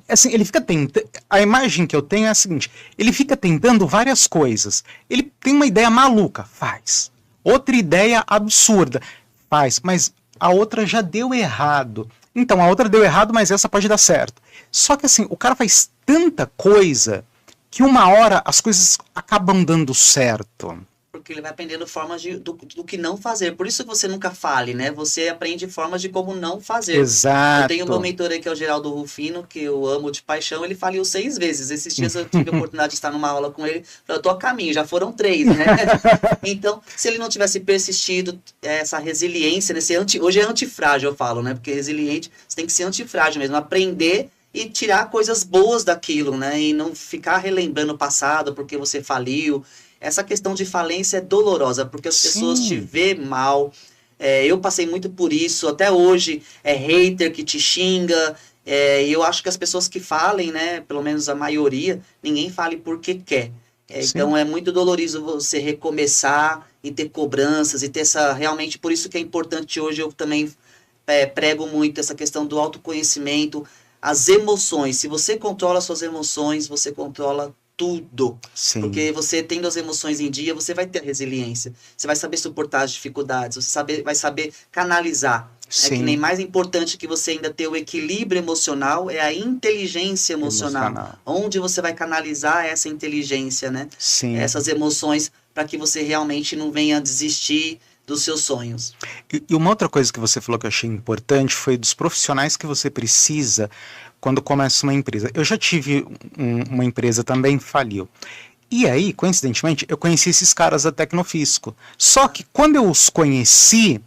Assim, ele fica tentando. A imagem que eu tenho é a seguinte: ele fica tentando várias coisas. Ele tem uma ideia maluca, faz. Outra ideia absurda, faz. Mas a outra já deu errado. Então, a outra deu errado, mas essa pode dar certo. Só que assim, o cara faz tanta coisa que uma hora as coisas acabam dando certo. Porque ele vai aprendendo formas do que não fazer. Por isso que você nunca fale, né? Você aprende formas de como não fazer. Exato. Eu tenho um meu mentor aí, que é o Geraldo Rufino, que eu amo de paixão. Ele faliu 6 vezes. Esses dias eu tive a oportunidade de estar numa aula com ele. Eu tô a caminho, já foram 3, né? Então, se ele não tivesse persistido, essa resiliência, né? Hoje é antifrágil, eu falo, né? Porque resiliente, você tem que ser antifrágil mesmo. Aprender e tirar coisas boas daquilo, né? E não ficar relembrando o passado porque você faliu. Essa questão de falência é dolorosa, porque as pessoas te vê mal. Eu passei muito por isso, até hoje é hater que te xinga. E eu acho que as pessoas que falem, né, pelo menos a maioria, ninguém fale porque quer. Então é muito doloroso você recomeçar e ter cobranças e ter essa... Realmente, por isso que é importante hoje, eu também prego muito essa questão do autoconhecimento, as emoções. Se você controla suas emoções, você controla tudo. Sim. Porque você tendo as emoções em dia, você vai ter resiliência. Você vai saber suportar as dificuldades, você vai saber canalizar. Sim. Que nem mais importante que você ainda ter o equilíbrio emocional é a inteligência emocional. Onde você vai canalizar essa inteligência, né? Sim. Essas emoções, para que você realmente não venha desistir dos seus sonhos. E uma outra coisa que você falou que eu achei importante foi dos profissionais que você precisa quando começa uma empresa. Eu já tive uma empresa também, faliu. E aí, coincidentemente, eu conheci esses caras da Tecnofisco. Só que quando eu os conheci,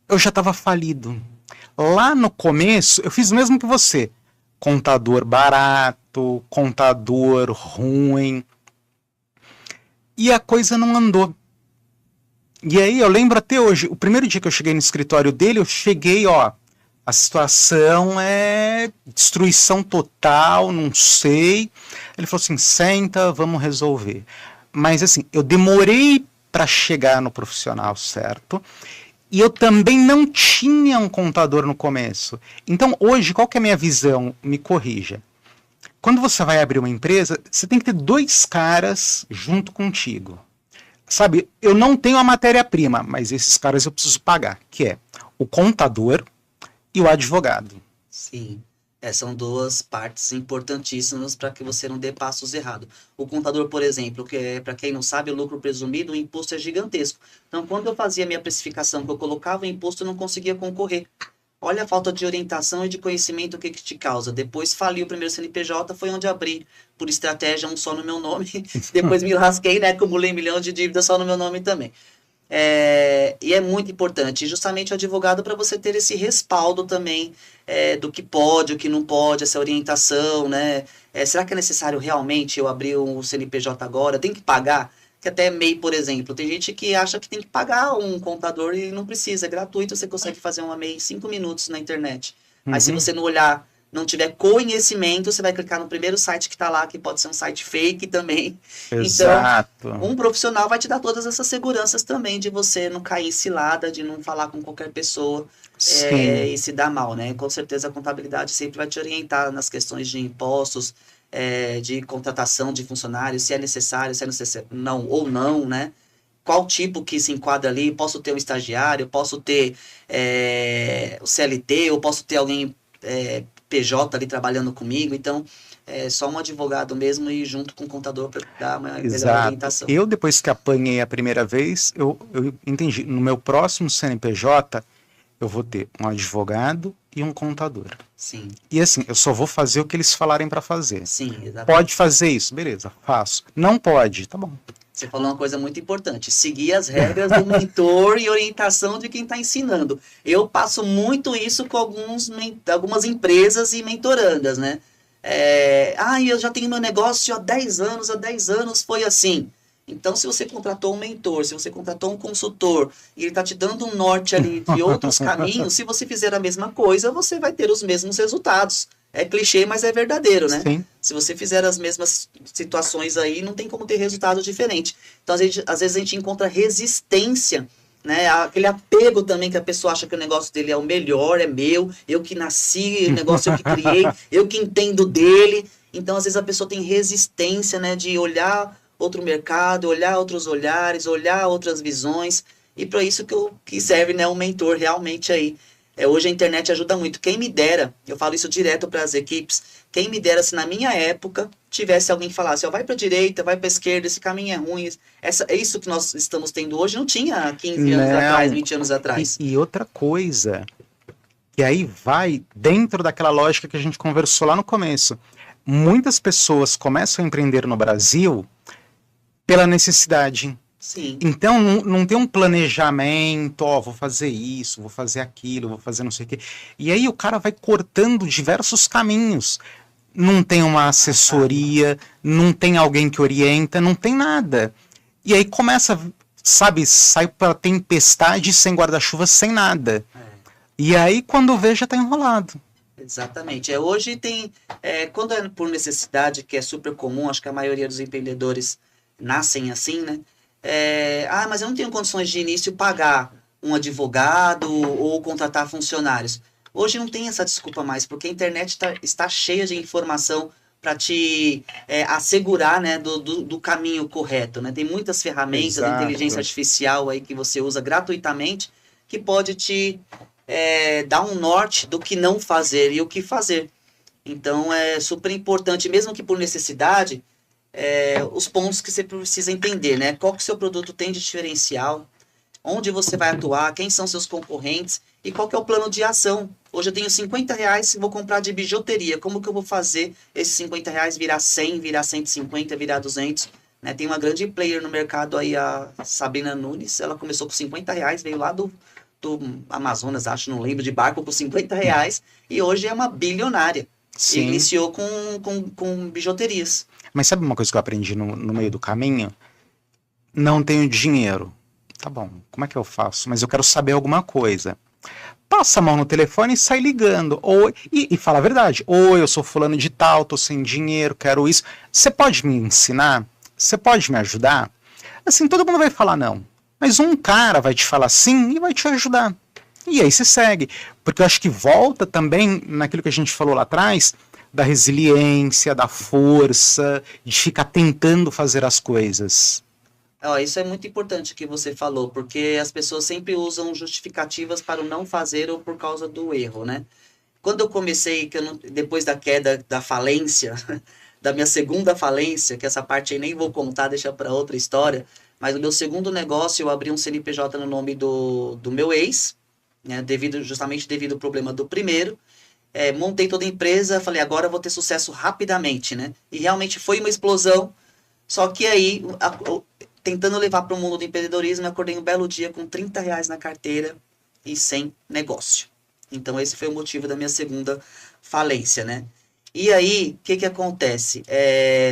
eu já estava falido. Lá no começo, eu fiz o mesmo que você. Contador barato, contador ruim. e a coisa não andou. E aí eu lembro até hoje, o primeiro dia que eu cheguei no escritório dele, eu cheguei, ó, a situação é destruição total, não sei. Ele falou assim, senta, vamos resolver. Mas assim, eu demorei para chegar no profissional certo, e eu também não tinha um contador no começo. Então hoje, qual que é a minha visão? Me corrija. Quando você vai abrir uma empresa, você tem que ter dois caras junto contigo. Sabe, eu não tenho a matéria-prima, mas esses caras eu preciso pagar, que é o contador e o advogado. Sim. São duas partes importantíssimas para que você não dê passos errados. O contador, por exemplo, que é, para quem não sabe, o lucro presumido, o imposto é gigantesco. Então, quando eu fazia minha precificação, que eu colocava o imposto, eu não conseguia concorrer. Olha a falta de orientação e de conhecimento que te causa. Depois faliu o primeiro CNPJ, foi onde abri, por estratégia, um só no meu nome. Depois me lasquei, né? Acumulei milhões de dívidas só no meu nome também. E é muito importante, justamente o advogado, para você ter esse respaldo também do que pode, o que não pode, essa orientação, né? Será que é necessário realmente eu abrir um CNPJ agora? Tem que pagar? Que até MEI, por exemplo, tem gente que acha que tem que pagar um contador e não precisa, é gratuito, você consegue fazer uma MEI em 5 minutos na internet. Mas se você não olhar, não tiver conhecimento, você vai clicar no primeiro site que está lá, que pode ser um site fake também. Exato. Então, um profissional vai te dar todas essas seguranças também de você não cair em cilada, de não falar com qualquer pessoa e se dar mal, né? Com certeza a contabilidade sempre vai te orientar nas questões de impostos, de contratação de funcionários, se é necessário, não ou não, né? Qual tipo que se enquadra ali? Posso ter um estagiário, posso ter o CLT, ou posso ter alguém PJ ali trabalhando comigo, então só um advogado mesmo e junto com o contador para dar uma melhor orientação. Eu, depois que apanhei a primeira vez, eu entendi, no meu próximo CNPJ, eu vou ter um advogado e um contador. Sim. E assim, eu só vou fazer o que eles falarem para fazer. Sim, exatamente. Pode fazer isso, beleza, faço. Não pode, tá bom. Você falou uma coisa muito importante, seguir as regras do mentor e orientação de quem está ensinando. Eu passo muito isso com algumas empresas e mentorandas, né? Eu já tenho meu negócio há 10 anos foi assim. Então, se você contratou um mentor, se você contratou um consultor, e ele está te dando um norte ali de outros caminhos, se você fizer a mesma coisa, você vai ter os mesmos resultados. É clichê, mas é verdadeiro, né? Sim. Se você fizer as mesmas situações aí, não tem como ter resultado diferente. Então, às vezes a gente encontra resistência, né? Aquele apego também que a pessoa acha que o negócio dele é o melhor, é meu, eu que nasci, o negócio eu que criei, eu que entendo dele. Então, às vezes a pessoa tem resistência, né? De olhar outro mercado, olhar outros olhares, olhar outras visões. E para isso que serve, né, um mentor realmente aí. Hoje a internet ajuda muito. Quem me dera, eu falo isso direto para as equipes, quem me dera se na minha época tivesse alguém que falasse, vai para a direita, vai para a esquerda, esse caminho é ruim. É isso que nós estamos tendo hoje, não tinha 15 anos atrás, 20 anos atrás. E outra coisa, que aí vai dentro daquela lógica que a gente conversou lá no começo. Muitas pessoas começam a empreender no Brasil pela necessidade. Sim. Então, não tem um planejamento, vou fazer isso, vou fazer aquilo, vou fazer não sei o quê. E aí o cara vai cortando diversos caminhos. Não tem uma assessoria, não tem alguém que orienta, não tem nada. E aí começa, sabe, sai para tempestade sem guarda-chuva, sem nada. E aí quando vê já tá enrolado. Exatamente. Hoje tem, quando é por necessidade, que é super comum, acho que a maioria dos empreendedores nascem assim, né? Mas eu não tenho condições de início pagar um advogado ou contratar funcionários. Hoje não tem essa desculpa mais, porque a internet está cheia de informação para te assegurar, né, do caminho correto, né? Tem muitas ferramentas de inteligência artificial aí que você usa gratuitamente que pode te dar um norte do que não fazer e o que fazer. Então é super importante, mesmo que por necessidade, os pontos que você precisa entender, né? Qual que o seu produto tem de diferencial, onde você vai atuar, quem são seus concorrentes e qual que é o plano de ação. Hoje eu tenho R$50 e vou comprar de bijuteria. Como que eu vou fazer esses R$50 virar 100, virar 150, virar 200? Né? Tem uma grande player no mercado aí, a Sabrina Nunes. Ela começou com R$50, veio lá do Amazonas, acho, não lembro, de barco por R$50 e hoje é uma bilionária. Sim. E iniciou com bijuterias. Mas sabe uma coisa que eu aprendi no meio do caminho? Não tenho dinheiro. Tá bom, como é que eu faço? Mas eu quero saber alguma coisa. Passa a mão no telefone e sai ligando. E fala a verdade. Oi, eu sou fulano de tal, tô sem dinheiro, quero isso. Você pode me ensinar? Você pode me ajudar? Assim, todo mundo vai falar não. Mas um cara vai te falar sim e vai te ajudar. E aí você segue. Porque eu acho que volta também naquilo que a gente falou lá atrás, da resiliência, da força, de ficar tentando fazer as coisas. Ó, isso é muito importante que você falou, porque as pessoas sempre usam justificativas para o não fazer ou por causa do erro, né? Quando eu comecei, depois da queda da falência, da minha segunda falência, que essa parte aí nem vou contar, deixa para outra história, mas o meu segundo negócio, eu abri um CNPJ no nome do meu ex, né, justamente devido ao problema do primeiro. Montei toda a empresa, falei, agora eu vou ter sucesso rapidamente, né? E realmente foi uma explosão, só que aí, tentando levar para o mundo do empreendedorismo, eu acordei um belo dia com R$ 30 na carteira e sem negócio. Então esse foi o motivo da minha segunda falência, né? E aí, o que que acontece?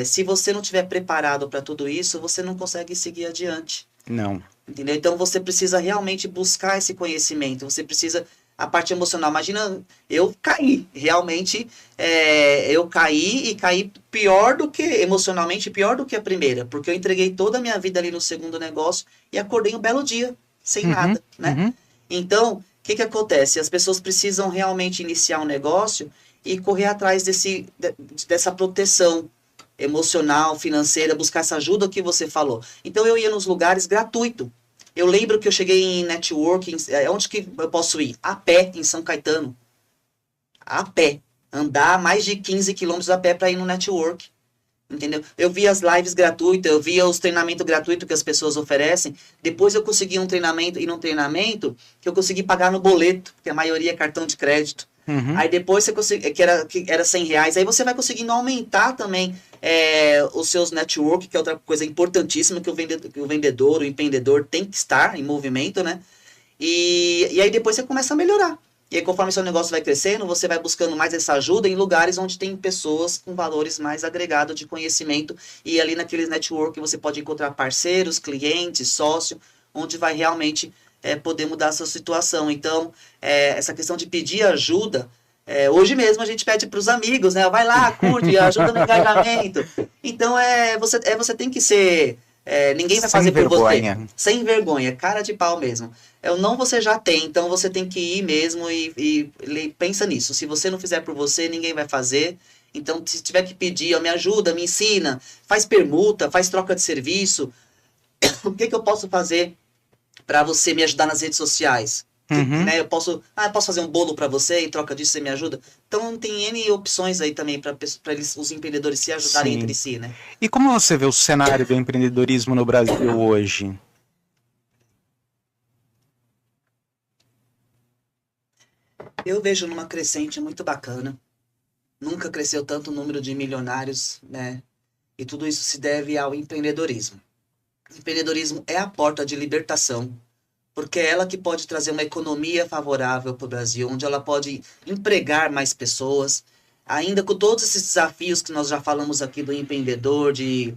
Se você não estiver preparado para tudo isso, você não consegue seguir adiante. Não. Entendeu? Então você precisa realmente buscar esse conhecimento, você precisa a parte emocional. Imagina, eu caí, realmente, eu caí e caí pior do que, emocionalmente, pior do que a primeira, porque eu entreguei toda a minha vida ali no segundo negócio e acordei um belo dia, sem nada, né? Então, o que que acontece? As pessoas precisam realmente iniciar um negócio e correr atrás dessa proteção emocional, financeira, buscar essa ajuda que você falou. Então eu ia nos lugares gratuito. Eu lembro que eu cheguei em networking, onde que eu posso ir? A pé, em São Caetano. A pé. Andar mais de 15 quilômetros a pé para ir no network. Entendeu? Eu via as lives gratuitas, eu via os treinamentos gratuitos que as pessoas oferecem. Depois eu consegui um treinamento, ir num treinamento que eu consegui pagar no boleto, que a maioria é cartão de crédito. Aí depois você consegue, que era R$ 100. Aí você vai conseguindo aumentar também os seus network, que é outra coisa importantíssima que o vendedor, o empreendedor tem que estar em movimento, né? E aí depois você começa a melhorar. E aí, conforme seu negócio vai crescendo, você vai buscando mais essa ajuda em lugares onde tem pessoas com valores mais agregados de conhecimento. E ali naqueles network você pode encontrar parceiros, clientes, sócio, onde vai realmente poder mudar a sua situação. Então, essa questão de pedir ajuda, hoje mesmo a gente pede para os amigos, né? Vai lá, curte, ajuda no engajamento. Então, você tem que ser... ninguém vai fazer por você. Sem vergonha, cara de pau mesmo. Não você já tem, então você tem que ir mesmo e pensa nisso. Se você não fizer por você, ninguém vai fazer. Então, se tiver que pedir, me ajuda, me ensina, faz permuta, faz troca de serviço. O que eu posso fazer para você me ajudar nas redes sociais? Né, eu posso fazer um bolo para você e troca disso você me ajuda. Então tem N opções aí também para os empreendedores se ajudarem entre si, né? E como você vê o cenário do empreendedorismo no Brasil hoje? Eu vejo numa crescente muito bacana. Nunca cresceu tanto o número de milionários, né? E tudo isso se deve ao empreendedorismo. O empreendedorismo é a porta de libertação, porque é ela que pode trazer uma economia favorável para o Brasil, onde ela pode empregar mais pessoas, ainda com todos esses desafios que nós já falamos aqui do empreendedor, de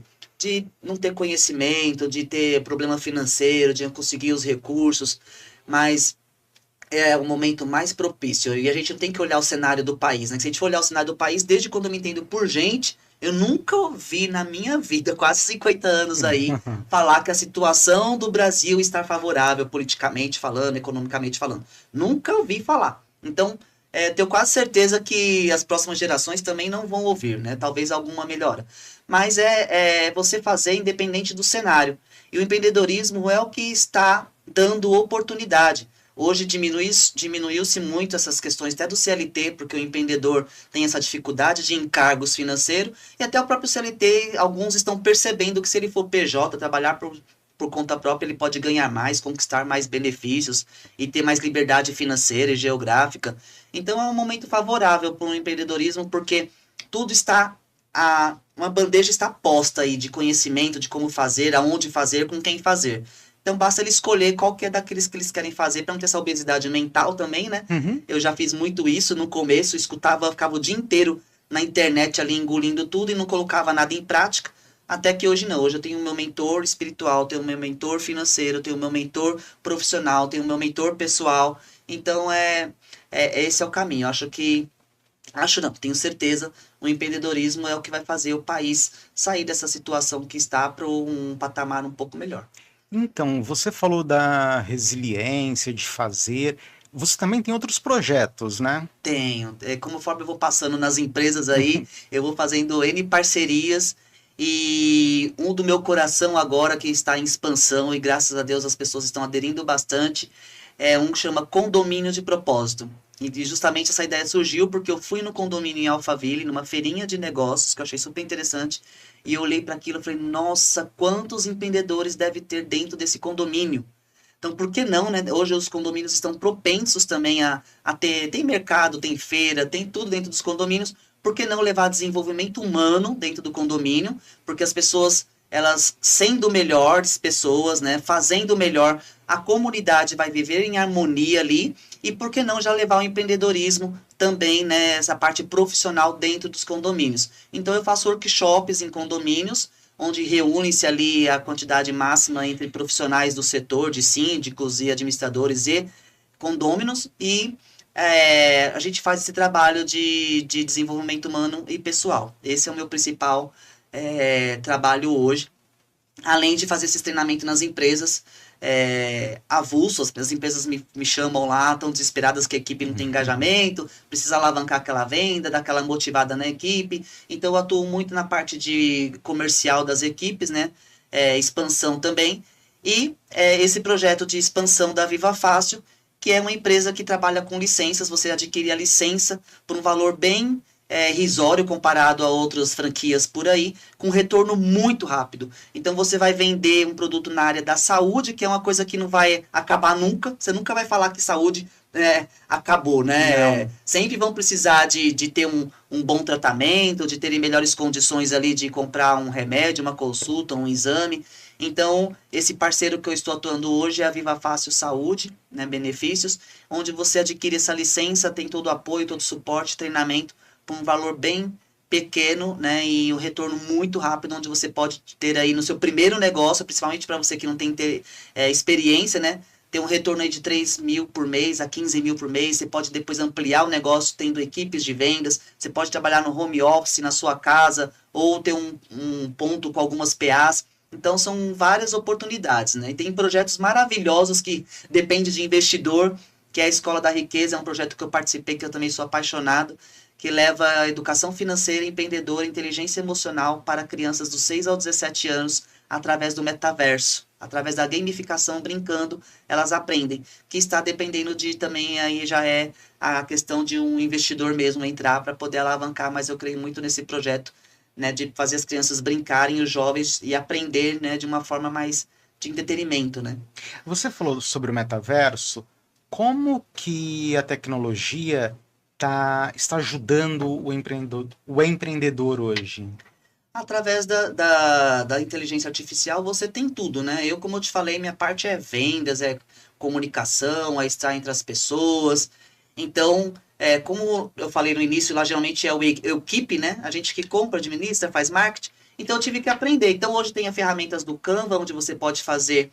não ter conhecimento, de ter problema financeiro, de não conseguir os recursos, mas é o momento mais propício. E a gente tem que olhar o cenário do país, né? Se a gente for olhar o cenário do país, desde quando eu me entendo por gente, eu nunca ouvi na minha vida, quase 50 anos aí, falar que a situação do Brasil está favorável politicamente falando, economicamente falando. Nunca ouvi falar. Então, tenho quase certeza que as próximas gerações também não vão ouvir, né? Talvez alguma melhora. Mas você fazer independente do cenário. E o empreendedorismo é o que está dando oportunidade. Hoje diminuiu-se muito essas questões até do CLT, porque o empreendedor tem essa dificuldade de encargos financeiros, e até o próprio CLT, alguns estão percebendo que se ele for PJ, trabalhar por conta própria, ele pode ganhar mais, conquistar mais benefícios e ter mais liberdade financeira e geográfica. Então é um momento favorável para o empreendedorismo, porque tudo está... uma bandeja está posta aí de conhecimento, de como fazer, aonde fazer, com quem fazer. Então basta ele escolher qual que é daqueles que eles querem fazer para não ter essa obesidade mental também, né? Eu já fiz muito isso no começo, ficava o dia inteiro na internet ali engolindo tudo e não colocava nada em prática. Até que hoje não. Hoje eu tenho o meu mentor espiritual, tenho o meu mentor financeiro, tenho o meu mentor profissional, tenho o meu mentor pessoal. Então, esse é o caminho. Eu acho que acho não, tenho certeza, o empreendedorismo é o que vai fazer o país sair dessa situação que está para um patamar um pouco melhor. Então, você falou da resiliência, de fazer. Você também tem outros projetos, né? Tenho, conforme eu vou passando nas empresas aí, eu vou fazendo N parcerias e um do meu coração agora que está em expansão e graças a Deus as pessoas estão aderindo bastante, é um que chama Condomínio de Propósito. E justamente essa ideia surgiu porque eu fui no condomínio em Alphaville, numa feirinha de negócios, que eu achei super interessante, e eu olhei para aquilo e falei, nossa, quantos empreendedores deve ter dentro desse condomínio? Então, por que não, né? Hoje os condomínios estão propensos também a ter, tem mercado, tem feira, tem tudo dentro dos condomínios. Por que não levar desenvolvimento humano dentro do condomínio? Porque as pessoas, elas sendo melhores pessoas, né? Fazendo melhor, a comunidade vai viver em harmonia ali. E por que não já levar o empreendedorismo também, né? Essa parte profissional dentro dos condomínios. Então, eu faço workshops em condomínios onde reúne-se ali a quantidade máxima entre profissionais do setor, de síndicos e administradores e condôminos, e a gente faz esse trabalho de desenvolvimento humano e pessoal. Esse é o meu principal trabalho hoje, além de fazer esses treinamentos nas empresas, avulsos, as empresas me chamam lá, estão desesperadas que a equipe não tem engajamento, precisa alavancar aquela venda, dar aquela motivada na equipe. Então eu atuo muito na parte de comercial das equipes, né? Expansão também. E esse projeto de expansão da Viva Fácil, que é uma empresa que trabalha com licenças, você adquire a licença por um valor bem risório comparado a outras franquias por aí, com retorno muito rápido. Então você vai vender um produto na área da saúde, que é uma coisa que não vai acabar nunca. Você nunca vai falar que saúde acabou, né? Não. Sempre vão precisar de ter um bom tratamento, de terem melhores condições ali de comprar um remédio, uma consulta, um exame. Então, esse parceiro que eu estou atuando hoje é a Viva Fácil Saúde, né, benefícios, onde você adquire essa licença, tem todo o apoio, todo o suporte, treinamento, por um valor bem pequeno, né, e um retorno muito rápido, onde você pode ter aí no seu primeiro negócio, principalmente para você que não tem experiência, né, ter um retorno aí de 3 mil por mês a 15 mil por mês, você pode depois ampliar o negócio tendo equipes de vendas, você pode trabalhar no home office, na sua casa, ou ter um ponto com algumas PAs, então são várias oportunidades, né, e tem projetos maravilhosos que dependem de investidor, que é a Escola da Riqueza, é um projeto que eu participei, que eu também sou apaixonado, que leva a educação financeira, empreendedora, inteligência emocional para crianças dos 6 aos 17 anos através do metaverso, através da gamificação, brincando, elas aprendem. Que está dependendo de também, aí já é a questão de um investidor mesmo entrar para poder alavancar, mas eu creio muito nesse projeto, né, de fazer as crianças brincarem, os jovens, e aprender, né, de uma forma mais de entretenimento, né? Você falou sobre o metaverso. Como que a tecnologia está ajudando o empreendedor hoje? Através da inteligência artificial, você tem tudo, né? Eu, como eu te falei, minha parte é vendas, é comunicação, é estar entre as pessoas. Então, como eu falei no início, lá geralmente é o equipe, né? A gente que compra, administra, faz marketing. Então, eu tive que aprender. Então, hoje tem as ferramentas do Canva, onde você pode fazer,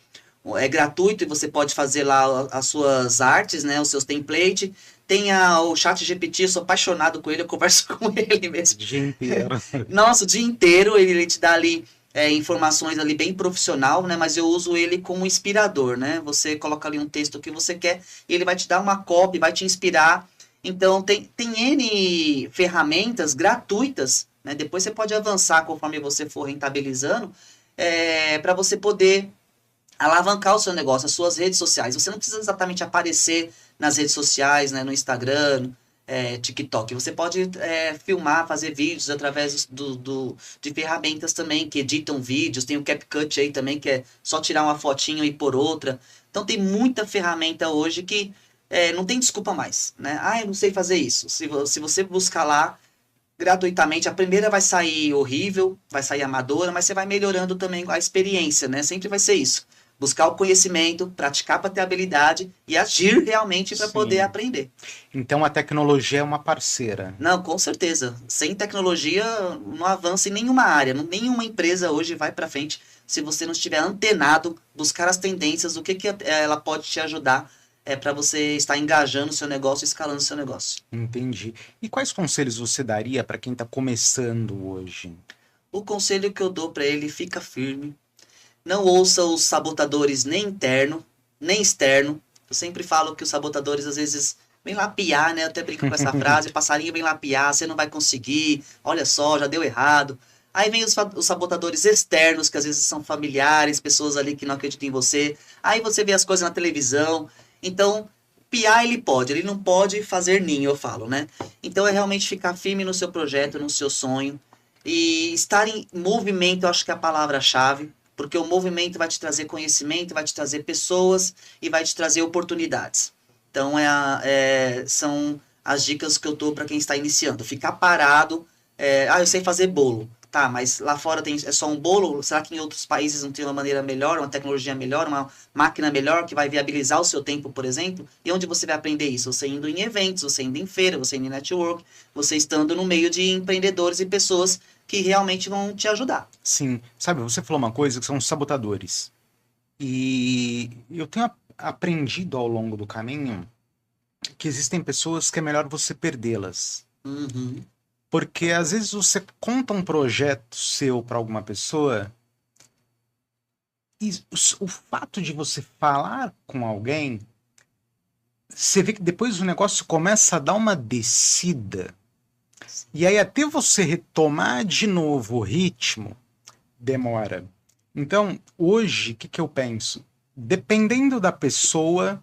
é gratuito, e você pode fazer lá as suas artes, né? Os seus templates. Tem o chat GPT, eu sou apaixonado com ele, eu converso com ele O mesmo. dia inteiro. Nossa, o dia inteiro ele te dá ali informações ali bem profissional, né? Mas eu uso ele como inspirador, né? Você coloca ali um texto que você quer e ele vai te dar uma copy, vai te inspirar. Então tem N ferramentas gratuitas, né? Depois você pode avançar conforme você for rentabilizando, para você poder alavancar o seu negócio, as suas redes sociais. Você não precisa exatamente aparecer nas redes sociais, né, no Instagram, TikTok. Você pode filmar, fazer vídeos através de ferramentas também que editam vídeos. Tem o CapCut aí também, que é só tirar uma fotinho e pôr outra. Então tem muita ferramenta hoje que não tem desculpa mais, né? Ah, eu não sei fazer isso. Se você buscar lá gratuitamente, a primeira vai sair horrível, vai sair amadora, mas você vai melhorando também a experiência, né? Sempre vai ser isso. buscar o conhecimento, praticar para ter habilidade e agir realmente para poder Sim. aprender. Então a tecnologia é uma parceira. Não, com certeza. Sem tecnologia não avança em nenhuma área, nenhuma empresa hoje vai para frente se você não estiver antenado, buscar as tendências, o que ela pode te ajudar para você estar engajando o seu negócio, escalando o seu negócio. Entendi. E quais conselhos você daria para quem está começando hoje? O conselho que eu dou para ele, fica firme. Não ouça os sabotadores nem interno, nem externo. Eu sempre falo que os sabotadores às vezes vêm lá piar, né? Eu até brinco com essa frase, passarinho vem lá piar, você não vai conseguir, olha só, já deu errado. Aí vem os sabotadores externos, que às vezes são familiares, pessoas ali que não acreditam em você. Aí você vê as coisas na televisão. Então, piar ele pode, ele não pode fazer ninho, eu falo, né? Então é realmente ficar firme no seu projeto, no seu sonho. E estar em movimento, eu acho que é a palavra-chave, porque o movimento vai te trazer conhecimento, vai te trazer pessoas e vai te trazer oportunidades. Então, são as dicas que eu dou para quem está iniciando. Ficar parado, eu sei fazer bolo. Tá, mas lá fora é só um bolo? Será que em outros países não tem uma maneira melhor, uma tecnologia melhor, uma máquina melhor que vai viabilizar o seu tempo, por exemplo? E onde você vai aprender isso? Você indo em eventos, você indo em feira, você indo em network, você estando no meio de empreendedores e pessoas que realmente vão te ajudar. Sim, sabe, você falou uma coisa que são os sabotadores. E eu tenho aprendido ao longo do caminho que existem pessoas que é melhor você perdê-las. Uhum, Porque às vezes você conta um projeto seu para alguma pessoa e o fato de você falar com alguém, você vê que depois o negócio começa a dar uma descida. E aí até você retomar de novo o ritmo, demora. Então, hoje, o que eu penso? Dependendo da pessoa,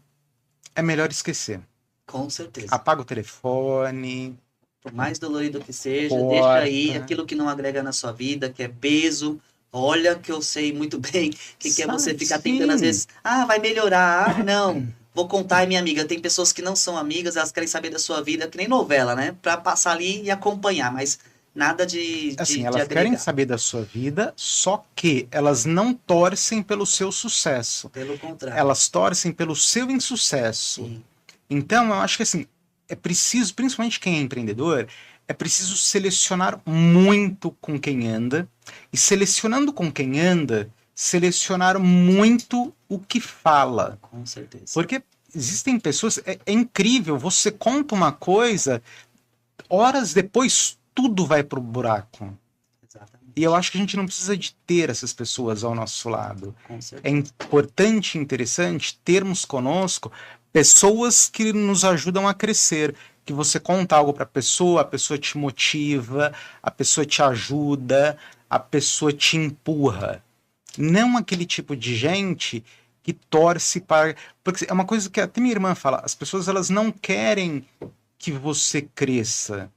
é melhor esquecer. com certeza. Apaga o telefone, Por mais dolorido que seja, deixa aí corta. aquilo que não agrega na sua vida, que é peso. Olha que eu sei muito bem que é você Sabe? ficar tentando às Sim. vezes, vai melhorar, não. Vou contar, minha amiga, tem pessoas que não são amigas, elas querem saber da sua vida, que nem novela, né? Pra passar ali e acompanhar, mas nada Assim, de elas querem agregar. saber da sua vida, só que elas não torcem pelo seu sucesso. Pelo contrário. Elas torcem pelo seu insucesso. Sim, Então, eu acho que assim, é preciso, principalmente quem é empreendedor, é preciso selecionar muito com quem anda. E selecionando com quem anda, selecionar muito o que fala. com certeza. Porque existem pessoas, é incrível, você conta uma coisa, horas depois tudo vai pro buraco. E eu Exatamente. acho que a gente não precisa de ter essas pessoas ao nosso lado. Com É certeza. importante e interessante termos conosco pessoas que nos ajudam a crescer. Que você conta algo para a pessoa te motiva, a pessoa te ajuda, a pessoa te empurra. Não aquele tipo de gente que torce para. Porque é uma coisa que até minha irmã fala: as pessoas elas não querem que você cresça,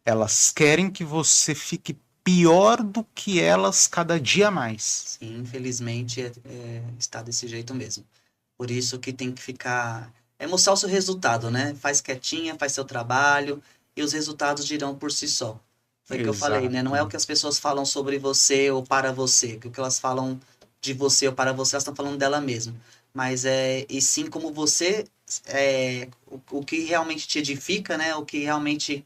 elas querem que você fique pior do que elas cada dia mais. Sim, infelizmente está desse jeito mesmo. Por isso que tem que ficar. É mostrar o seu resultado, né? Faz quietinha, faz seu trabalho e os resultados dirão por si só. Foi o que eu falei, né? Não é o Exato. que as pessoas falam sobre você ou para você, que o que elas falam de você ou para você, elas estão falando dela mesma. Mas e sim como você, o que realmente te edifica, né? O que realmente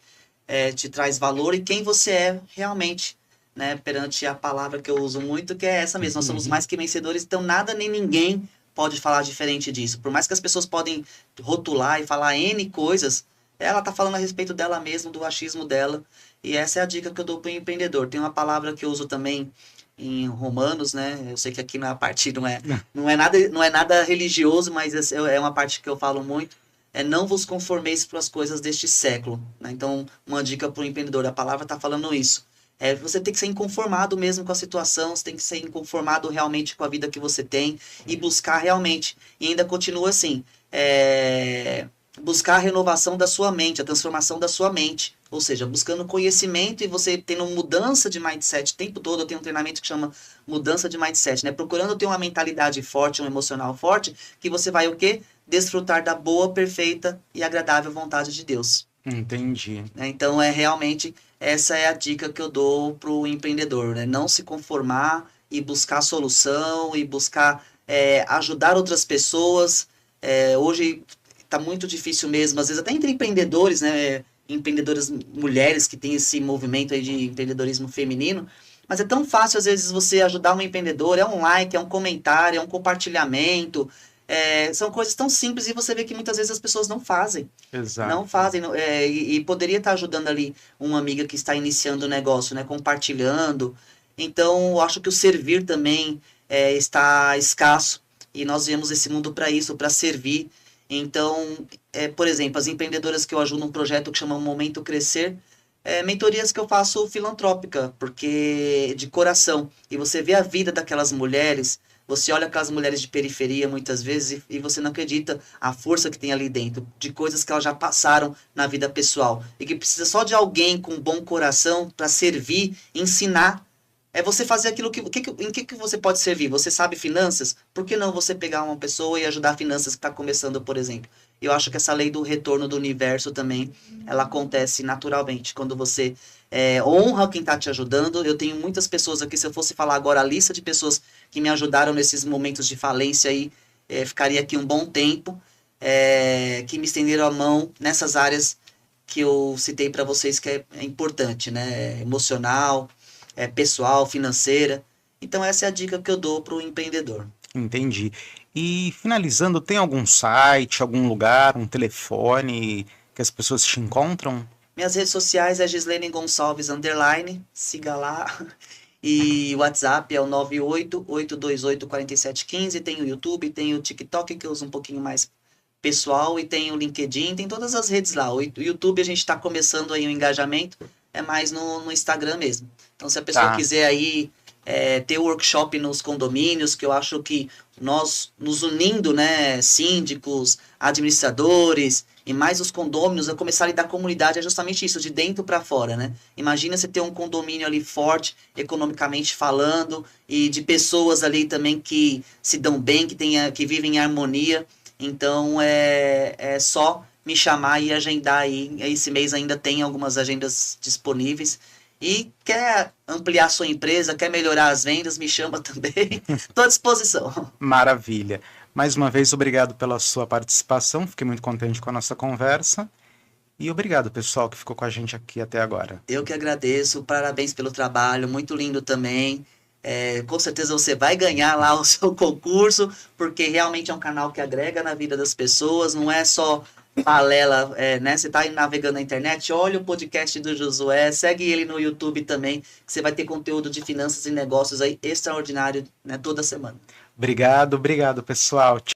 te traz valor e quem você é realmente, né? Perante a palavra que eu uso muito, que é essa mesma. Nós somos mais que vencedores, então nada nem ninguém pode falar diferente disso. Por mais que as pessoas podem rotular e falar N coisas, ela tá falando a respeito dela mesma, do achismo dela. E essa é a dica que eu dou para o empreendedor. Tem uma palavra que eu uso também em Romanos, né? Eu sei que aqui na parte não é nada religioso, mas é uma parte que eu falo muito. É não vos conformeis para as coisas deste século, né? Então, uma dica para o empreendedor, a palavra está falando isso. Você tem que ser inconformado mesmo com a situação, você tem que ser inconformado realmente com a vida que você tem e buscar realmente. E ainda continua assim, buscar a renovação da sua mente, a transformação da sua mente. Ou seja, buscando conhecimento e você tendo mudança de mindset o tempo todo. Eu tenho um treinamento que chama mudança de mindset, né? Procurando ter uma mentalidade forte, um emocional forte, que você vai o quê? Desfrutar da boa, perfeita e agradável vontade de Deus. Entendi. Né? Então, realmente, essa é a dica que eu dou para o empreendedor, né? Não se conformar e buscar solução e buscar ajudar outras pessoas. Hoje está muito difícil mesmo, às vezes até entre empreendedores, né? Empreendedoras mulheres que têm esse movimento aí de empreendedorismo feminino, mas é tão fácil às vezes você ajudar uma empreendedora, é um like, é um comentário, é um compartilhamento, são coisas tão simples e você vê que muitas vezes as pessoas não fazem. Não Exato. fazem, e poderia estar ajudando ali uma amiga que está iniciando o negócio, né? Compartilhando. Então, eu acho que o servir também está escasso e nós viemos esse mundo para isso, para servir. Então, por exemplo, as empreendedoras que eu ajudo num projeto que chama Momento Crescer, mentorias que eu faço filantrópica, porque de coração. E você vê a vida daquelas mulheres, você olha aquelas mulheres de periferia muitas vezes e você não acredita a força que tem ali dentro, de coisas que elas já passaram na vida pessoal. E que precisa só de alguém com um bom coração para servir, ensinar. É você fazer aquilo em que você pode servir? Você sabe finanças? Por que não você pegar uma pessoa e ajudar finanças que está começando, por exemplo? Eu acho que essa lei do retorno do universo também, ela acontece naturalmente. Quando você honra quem está te ajudando. Eu tenho muitas pessoas aqui, se eu fosse falar agora a lista de pessoas que me ajudaram nesses momentos de falência aí, ficaria aqui um bom tempo, que me estenderam a mão nessas áreas que eu citei para vocês que é importante, né? Emocional, pessoal, financeira. Então essa é a dica que eu dou para o empreendedor. Entendi. E finalizando, tem algum site, algum lugar, um telefone que as pessoas te encontram? Minhas redes sociais é Gislene Gonçalves _, siga lá. E o WhatsApp é o 988284715. Tem o YouTube, tem o TikTok, que eu uso um pouquinho mais pessoal, e tem o LinkedIn, tem todas as redes lá. O YouTube a gente está começando aí o engajamento, é mais no Instagram mesmo. Então, se a pessoa Tá. quiser aí ter workshop nos condomínios, que eu acho que nós nos unindo, né, síndicos, administradores e mais os condôminos, a começar a lidar com a comunidade é justamente isso, de dentro para fora, né? Imagina você ter um condomínio ali forte, economicamente falando, e de pessoas ali também que se dão bem, que vivem em harmonia. Então, é só me chamar e agendar aí. Esse mês ainda tem algumas agendas disponíveis. E quer ampliar sua empresa, quer melhorar as vendas, me chama também. Estou à disposição. Maravilha. Mais uma vez, obrigado pela sua participação. Fiquei muito contente com a nossa conversa. E obrigado, pessoal, que ficou com a gente aqui até agora. Eu que agradeço, parabéns pelo trabalho, muito lindo também. Com certeza você vai ganhar lá o seu concurso, porque realmente é um canal que agrega na vida das pessoas, não é só balela, né? Você está navegando na internet, olha o podcast do Josué, segue ele no YouTube também, que você vai ter conteúdo de finanças e negócios aí extraordinário, né, toda semana. Obrigado, pessoal.